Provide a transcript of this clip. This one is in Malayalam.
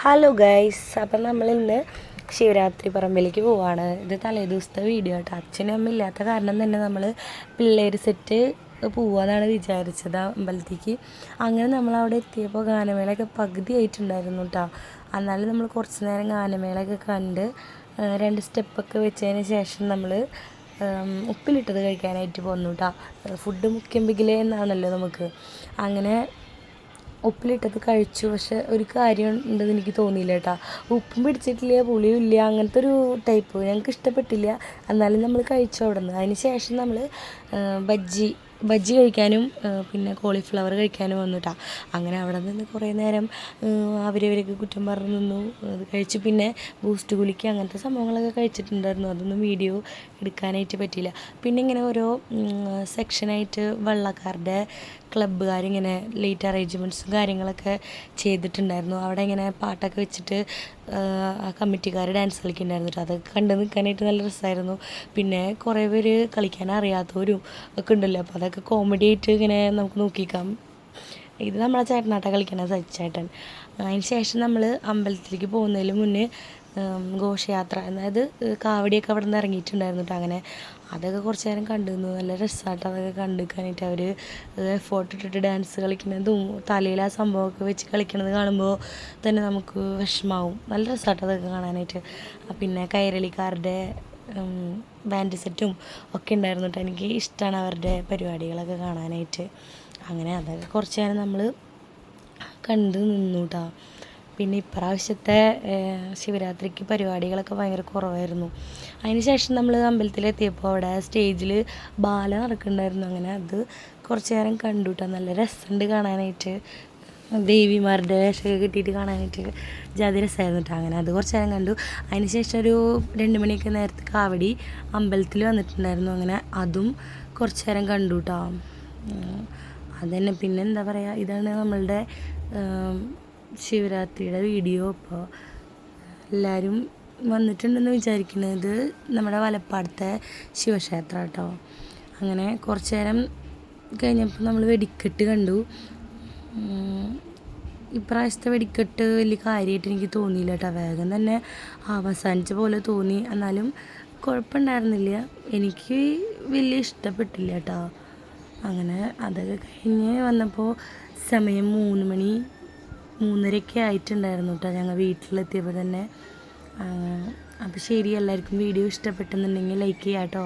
ഹലോ ഗൈസ്, അപ്പം നമ്മളിന്ന് ശിവരാത്രി പറമ്പിലേക്ക് പോവാണ്. ഇത് തലേദിവസത്തെ വീഡിയോ കേട്ടോ. അച്ഛനും അമ്മ ഇല്ലാത്ത കാരണം തന്നെ നമ്മൾ പിള്ളേർ സെറ്റ് പോവാന്നാണ് വിചാരിച്ചത് അമ്പലത്തേക്ക്. അങ്ങനെ നമ്മളവിടെ എത്തിയപ്പോൾ ഗാനമേളയൊക്കെ പകുതി ആയിട്ടുണ്ടായിരുന്നു കേട്ടോ. എന്നാലും നമ്മൾ കുറച്ച് നേരം ഗാനമേളയൊക്കെ കണ്ട് 2 സ്റ്റെപ്പൊക്കെ വെച്ചതിന് ശേഷം നമ്മൾ ഉപ്പിലിട്ടത് കഴിക്കാനായിട്ട് പോന്നു കേട്ടോ. ഫുഡ് മുഖ്യം ബിഗിലേ എന്നാണല്ലോ നമുക്ക്. അങ്ങനെ ഉപ്പിലിട്ടത് കഴിച്ചു. പക്ഷെ ഒരു കാര്യം ഉണ്ടെന്ന് എനിക്ക് തോന്നിയില്ല കേട്ടോ. ഉപ്പും പിടിച്ചിട്ടില്ല, പുളിയും ഇല്ല, അങ്ങനത്തെ ഒരു ടൈപ്പ് ഞങ്ങൾക്ക് ഇഷ്ടപ്പെട്ടില്ല. എന്നാലും നമ്മൾ കഴിച്ചു അവിടെ നിന്ന്. അതിന് ശേഷം നമ്മൾ ബജ്ജി കഴിക്കാനും പിന്നെ കോളിഫ്ലവർ കഴിക്കാനും വന്നു കേട്ടോ. അങ്ങനെ അവിടെ നിന്ന് കുറേ നേരം അവരവരൊക്കെ കുറ്റം പറഞ്ഞു നിന്നു. അത് കഴിച്ച് പിന്നെ ബൂസ്റ്റ് കുലിക്ക് അങ്ങനത്തെ സംഭവങ്ങളൊക്കെ കഴിച്ചിട്ടുണ്ടായിരുന്നു. അതൊന്നും വീഡിയോ എടുക്കാനായിട്ട് പറ്റിയില്ല. പിന്നെ ഇങ്ങനെ ഓരോ സെക്ഷനായിട്ട് വള്ളക്കാരുടെ ക്ലബ്ബുകാരിങ്ങനെ ലേറ്റ് അറേഞ്ച്മെൻറ്റ്സും കാര്യങ്ങളൊക്കെ ചെയ്തിട്ടുണ്ടായിരുന്നു. അവിടെ ഇങ്ങനെ പാട്ടൊക്കെ വെച്ചിട്ട് ആ കമ്മിറ്റിക്കാർ ഡാൻസ് കളിക്കുന്നുണ്ടായിരുന്നു കേട്ടോ. അതൊക്കെ കണ്ട് നിൽക്കാനായിട്ട് നല്ല രസമായിരുന്നു. പിന്നെ കുറേ പേര് കളിക്കാൻ അറിയാത്തവരും ഒക്കെ ഉണ്ടല്ലോ. അപ്പോൾ അതൊക്കെ കോമഡി ആയിട്ട് ഇങ്ങനെ നമുക്ക് നോക്കിക്കാം. ഇത് നമ്മളെ ചേട്ടനാട്ട കളിക്കണ സച്ചിച്ചേട്ടൻ. അതിന് ശേഷം നമ്മൾ അമ്പലത്തിലേക്ക് പോകുന്നതിന് മുന്നേ ഘോഷയാത്ര, അതായത് കാവടിയൊക്കെ അവിടെ നിന്ന് ഇറങ്ങിയിട്ടുണ്ടായിരുന്നു കേട്ടോ. അങ്ങനെ അതൊക്കെ കുറച്ച് നേരം കണ്ടു നിന്നു. നല്ല രസമായിട്ട് അതൊക്കെ കണ്ടു നിൽക്കാനായിട്ട്. അവർ എഫോർട്ട് ഇട്ടിട്ട് ഡാൻസ് കളിക്കുന്നതും തലയിൽ ആ സംഭവമൊക്കെ വെച്ച് കളിക്കുന്നത് കാണുമ്പോൾ തന്നെ നമുക്ക് വിഷമാവും. നല്ല രസമായിട്ട് അതൊക്കെ കാണാനായിട്ട്. പിന്നെ കൈരളിക്കാരുടെ ബാൻഡ് സെറ്റും ഒക്കെ ഉണ്ടായിരുന്നു കേട്ടോ. എനിക്ക് ഇഷ്ടമാണ് അവരുടെ പരിപാടികളൊക്കെ കാണാനായിട്ട്. അങ്ങനെ അതൊക്കെ കുറച്ച് നേരം നമ്മൾ കണ്ട് നിന്നു കേട്ടോ. പിന്നെ ഇപ്രാവശ്യത്തെ ശിവരാത്രിക്ക് പരിപാടികളൊക്കെ ഭയങ്കര കുറവായിരുന്നു. അതിന് ശേഷം നമ്മൾ അമ്പലത്തിലെത്തിയപ്പോൾ അവിടെ സ്റ്റേജിൽ ബാല നടക്കുന്നുണ്ടായിരുന്നു. അങ്ങനെ അത് കുറച്ച് നേരം കണ്ടു കേട്ടോ. നല്ല രസമുണ്ട് കാണാനായിട്ട്. ദേവിമാരുടെ വേഷമൊക്കെ കിട്ടിയിട്ട് കാണാനായിട്ട് ജാതി രസമായിരുന്നു കേട്ടോ. അങ്ങനെ അത് കുറച്ച് നേരം കണ്ടു. അതിന് ശേഷം ഒരു 2 മണിയൊക്കെ നേരത്തെ കാവടി അമ്പലത്തിൽ വന്നിട്ടുണ്ടായിരുന്നു. അങ്ങനെ അതും കുറച്ച് നേരം കണ്ടു കേട്ടോ. അതന്നെ. പിന്നെ എന്താ പറയുക, ഇതാണ് നമ്മളുടെ ശിവരാത്രിയുടെ വീഡിയോ. ഇപ്പോൾ എല്ലാവരും വന്നിട്ടുണ്ടെന്ന് വിചാരിക്കുന്നത് നമ്മുടെ വലപ്പാടത്തെ ശിവക്ഷേത്രം കേട്ടോ. അങ്ങനെ കുറച്ച് നേരം കഴിഞ്ഞപ്പോൾ നമ്മൾ വെടിക്കെട്ട് കണ്ടു. ഇപ്രാവശ്യത്തെ വെടിക്കെട്ട് വലിയ കാര്യമായിട്ട് എനിക്ക് തോന്നിയില്ല കേട്ടോ. വേഗം തന്നെ അവസാനിച്ച പോലെ തോന്നി. എന്നാലും കുഴപ്പമുണ്ടായിരുന്നില്ല. എനിക്ക് വലിയ ഇഷ്ടപ്പെട്ടില്ല കേട്ടോ. അങ്ങനെ അതൊക്കെ കഴിഞ്ഞ് വന്നപ്പോൾ സമയം 3 മണി 3:30 ആയിട്ടുണ്ടായിരുന്നു കേട്ടോ ഞങ്ങൾ വീട്ടിലെത്തിയപ്പോൾ തന്നെ. അപ്പോൾ ശരി, എല്ലാവർക്കും വീഡിയോ ഇഷ്ടപ്പെട്ടെന്നുണ്ടെങ്കിൽ ലൈക്ക് ചെയ്യാം കേട്ടോ.